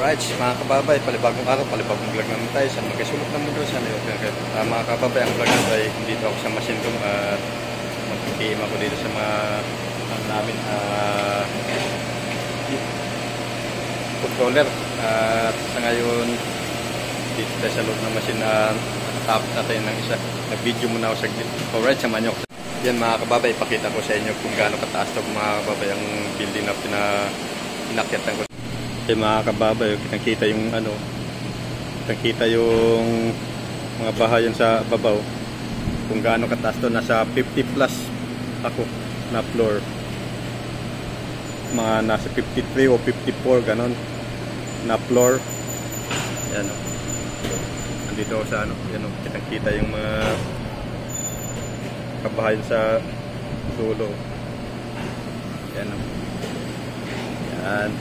Alright, mga kababay, palibagong araw, palibagong vlog naman tayo sa magkasulok ng mundo. Sana yun, mga kababay, ang vlog natin ay dito ako sa Masindong at magkikiim ako dito sa mga namin controller. At sa ngayon, dito tayo sa loob ng machine na natapos natin ng isa. Nag-video muna ako sa alright, samahan nyo ako. Yan mga kababay, ipakita ko sa inyo kung gaano kataas ito mga kababay ang building na pinakyatan ko. Okay, mga kababay, nakita yung nakita yung mga bahayan sa babaw kung gaano kataas to. Nasa 50 plus ako na floor, mga nasa 53 o 54 ganon na floor. Yan o, nandito ako sa yan o, kita yung mga kabahayan sa dulo. Yan o, yan.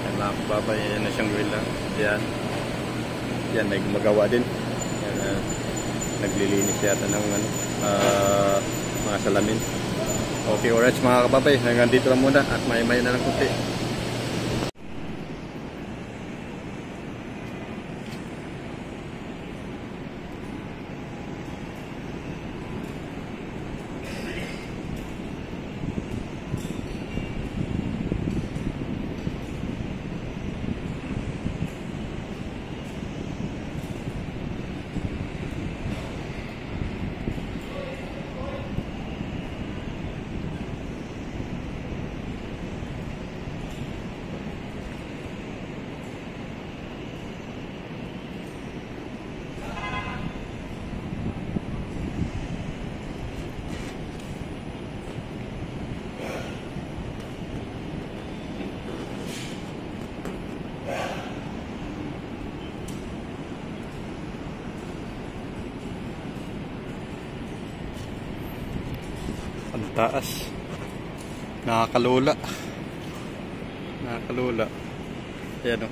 Yan mga kababay, yan na siyang grill lang. Yan may gumagawa din. Yan, naglilinis yata ng mga salamin. Okay, alright mga kababay, hanggang dito lang muna at may na lang kunti. Ang taas, nakakalula. Ayan o,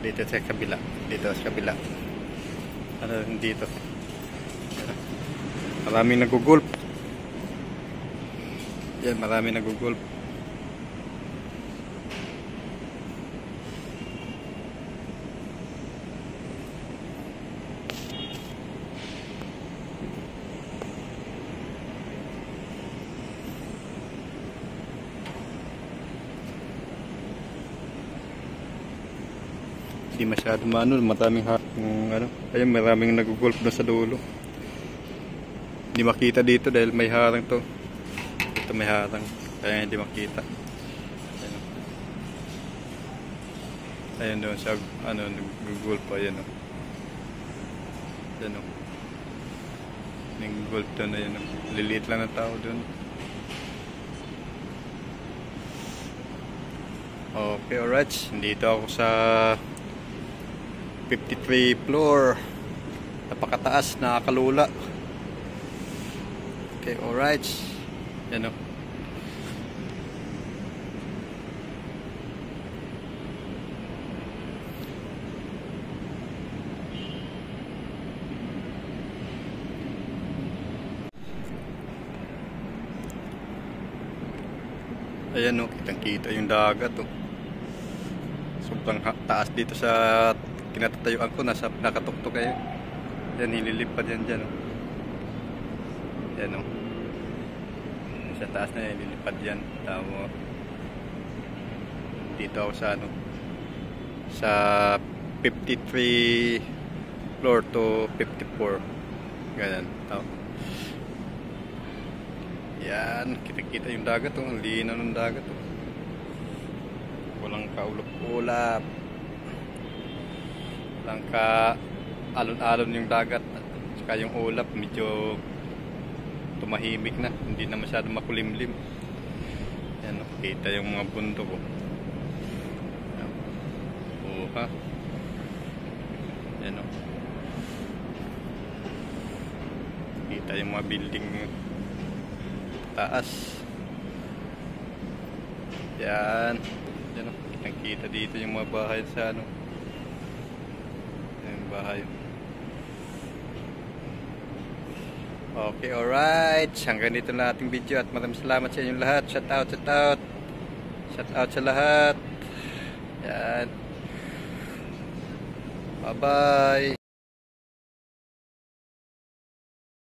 dito sa kabila, dito maraming nagugulp. Yan, maraming nagugulp. Hindi masyado maraming ayun, maraming nagugulp na sa dulo. Hindi makita dito dahil may harang to. Ito may harang, kaya hindi makita. Ayun doon sa nagugulp pa, ayan o. Ayan o, nagugulp doon, ayan o. Liliit lang ng tao doon. Okay, alright, dito ako sa 53 floor, napakataas, nakakalula. Okay, alright, yan o. Ayan o, kitang-kita yung dagat o. Sobrang taas dito sa kinatatayuan ko, nasa nakatuktok kayo. Yan, hililipad yan dyan. Yan o. Sa taas na yan, hililipad yan. Tamo. Dito ako sa sa 53 floor to 54. Ganyan. Tamo. Yan, kita-kita yung dagat o. Ang linaw ng dagat o. Walang kaulap-ulap. Lang ka alon-alon yung dagat, saka yung ulap medyo tumahimik na, hindi na masyado makulimlim. Yan, kita yung mga bundok ko. Ha? Yan o, kita yung mga building taas. Yan o, kita dito yung mga bahay sa bahay. Okay, alright. Hanggang dito na ating video at maraming salamat sa inyong lahat. Shout out. Shout out sa lahat. Yan. Bye-bye.